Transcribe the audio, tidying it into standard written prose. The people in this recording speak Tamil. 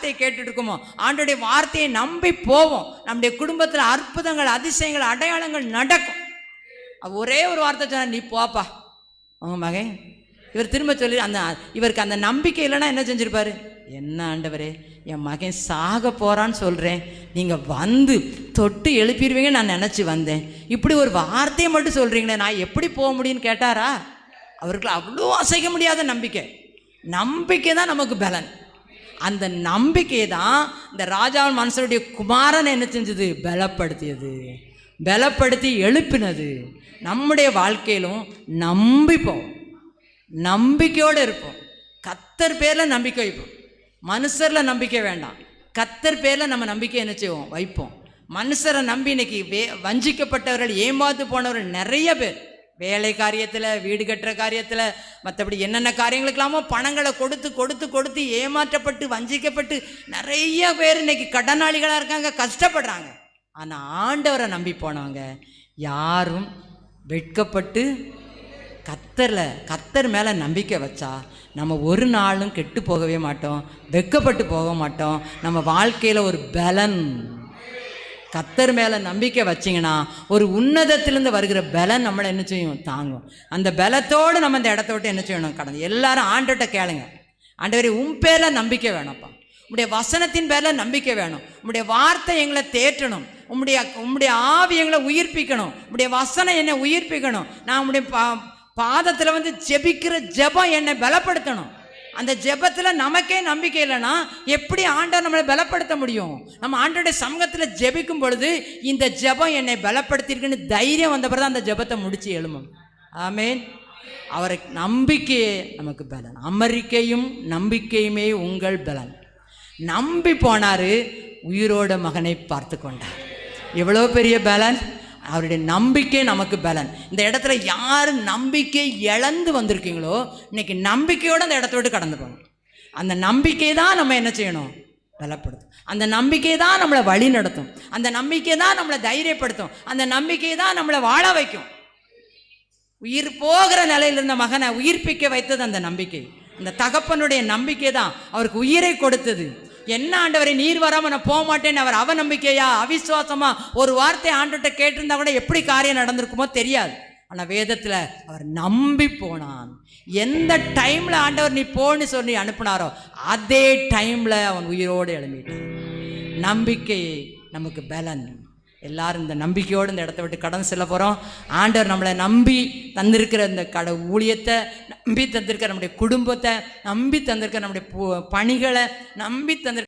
வார்த்தையை கேட்டுட்டு இருக்கோமோ, ஆண்டோடைய வார்த்தையை நம்பி போவோம், நம்முடைய குடும்பத்தில் அற்புதங்கள், அதிசயங்கள், அடையாளங்கள் நடக்கும். ஒரே ஒரு வார்த்தை சொன்னா, நீ போப்பா உங்க மகன். இவர் திரும்ப சொல்லி இவருக்கு அந்த நம்பிக்கை இல்லைன்னா என்ன செஞ்சிருப்பாரு? என்ன ஆண்டவரே, என் மகன் சாக போறான்னு சொல்றேன், நீங்க வந்து தொட்டு எழுப்பிடுவீங்க நான் நினைச்சு வந்தேன், இப்படி ஒரு வார்த்தையை மட்டும் சொல்றீங்களே, நான் எப்படி போக முடியும்னு கேட்டாரா? அவருக்கு அவ்வளோ அசைக்க முடியாத நம்பிக்கை. நம்பிக்கை தான் நமக்கு பலன். அந்த நம்பிக்கை தான் இந்த ராஜாவின் மனுஷனுடைய குமாரனை என்ன செஞ்சது? பலப்படுத்தியது, பலப்படுத்தி எழுப்பினது. நம்முடைய வாழ்க்கையிலும் நம்பிப்போம், நம்பிக்கையோடு இருப்போம். கர்த்தர் பேரில் நம்பிக்கை வைப்போம். மனுஷரில் நம்பிக்கை வேண்டாம், கர்த்தர் பேரில் நம்ம நம்பிக்கை என்ன செய்வோம்? வைப்போம். மனுஷரை நம்பி இன்னைக்கு வஞ்சிக்கப்பட்டவர்கள், ஏமாந்து போனவர்கள் நிறைய பேர். வேலை காரியத்தில், வீடு கட்டுற காரியத்தில், மற்றபடி என்னென்ன காரியங்களுக்கெல்லாமோ பணங்களை கொடுத்து கொடுத்து கொடுத்து ஏமாற்றப்பட்டு வஞ்சிக்கப்பட்டு நிறைய பேர் இன்னைக்கு கடனாளிகளாக இருக்காங்க, கஷ்டப்படுறாங்க. ஆனால் ஆண்டவரை நம்பி போனவங்க யாரும் வெட்கப்பட்டு கர்த்தர் மேலே நம்பிக்கை வச்சா நம்ம ஒரு நாளும் கெட்டு போகவே மாட்டோம், வெட்கப்பட்டு போக மாட்டோம். நம்ம வாழ்க்கையில் ஒரு பலன், கர்த்தர் மேலே நம்பிக்கை வச்சிங்கன்னா ஒரு உன்னதத்திலேருந்து வருகிற பலன் நம்மளை என்ன செய்யும்? தாங்கும். அந்த பலத்தோடு நம்ம இந்த இடத்த விட்டு என்ன செய்யணும்? கடந்து எல்லாரும் ஆண்டவர்கிட்ட கேளுங்க, ஆண்டவரே உன் பேரில் நம்பிக்கை வேணும்ப்பா, உம்முடைய வசனத்தின் பேரில் நம்பிக்கை வேணும், உம்முடைய வார்த்தை எங்களை தேற்றணும், உம்முடைய ஆவி எங்களை உயிர்ப்பிக்கணும், உம்முடைய வசனம் என்னை உயிர்ப்பிக்கணும், நான் உம்முடைய பாதத்தில் வந்து ஜெபிக்கிற ஜெபம் என்னை பலப்படுத்தணும். அந்த ஜெபத்தில் நமக்கே நம்பிக்கை இல்லைன்னா எப்படி ஆண்டவர் நம்மளை பலப்படுத்த முடியும்? நம்ம ஆண்டவருடைய சமூகத்தில் ஜெபிக்கும் பொழுது இந்த ஜெபம் என்னை பலப்படுத்தியிருக்குன்னு தைரியம் வந்த பிறகு அந்த ஜெபத்தை முடிச்சு எழுமும். ஆமேன். அவருக்கு நம்பிக்கையே நமக்கு பலன். அமெரிக்கையும் நம்பிக்கையுமே உங்கள் பலன். நம்பி போனாரு, உயிரோட மகனை பார்த்து கொண்டார். எவ்வளோ பெரிய பலன்! அவருடைய நம்பிக்கை நமக்கு பலன். இந்த இடத்துல யார் நம்பிக்கை இழந்து வந்திருக்கீங்களோ இன்னைக்கு நம்பிக்கையோடு அந்த இடத்த விட்டு கடந்து போகணும். அந்த நம்பிக்கை தான் நம்ம என்ன செய்யணும்? பலப்படுத்தும். அந்த நம்பிக்கை தான் நம்மளை வழி நடத்தும். அந்த நம்பிக்கை தான் நம்மளை தைரியப்படுத்தும். அந்த நம்பிக்கை தான் நம்மளை வாழ வைக்கும். உயிர் போகிற நிலையில் இருந்த மகனை உயிர்ப்பிக்க வைத்தது அந்த நம்பிக்கை. அந்த தகப்பனுடைய நம்பிக்கை தான் அவருக்கு உயிரை கொடுத்தது. என்ன ஆண்டவரை நீர் வராமல் நான் போக மாட்டேன்னு அவர் அவநம்பிக்கையா அவிசுவாசமா ஒரு வார்த்தை ஆண்டவர்கிட்ட கேட்டிருந்தா கூட எப்படி காரியம் நடந்திருக்குமோ தெரியாது. ஆனால் வேதத்தில் அவர் நம்பி போனான். எந்த டைமில் ஆண்டவர் நீ போன்னு சொல்லி அனுப்பினாரோ அதே டைமில் அவன் உயிரோடு எழும்பிட்டான். நம்பிக்கை நமக்கு பலன். எல்லாரும் இந்த நம்பிக்கையோடு இந்த இடத்த விட்டு கடந்து செல்ல போகிறோம். ஆண்டவர் நம்மளை நம்பி தந்திருக்கிற இந்த ஊழியத்தை நம்பி தந்திருக்கிற நம்முடைய குடும்பத்தை நம்பி தந்திருக்கிற நம்முடைய பணிகளை நம்பி தந்திருக்க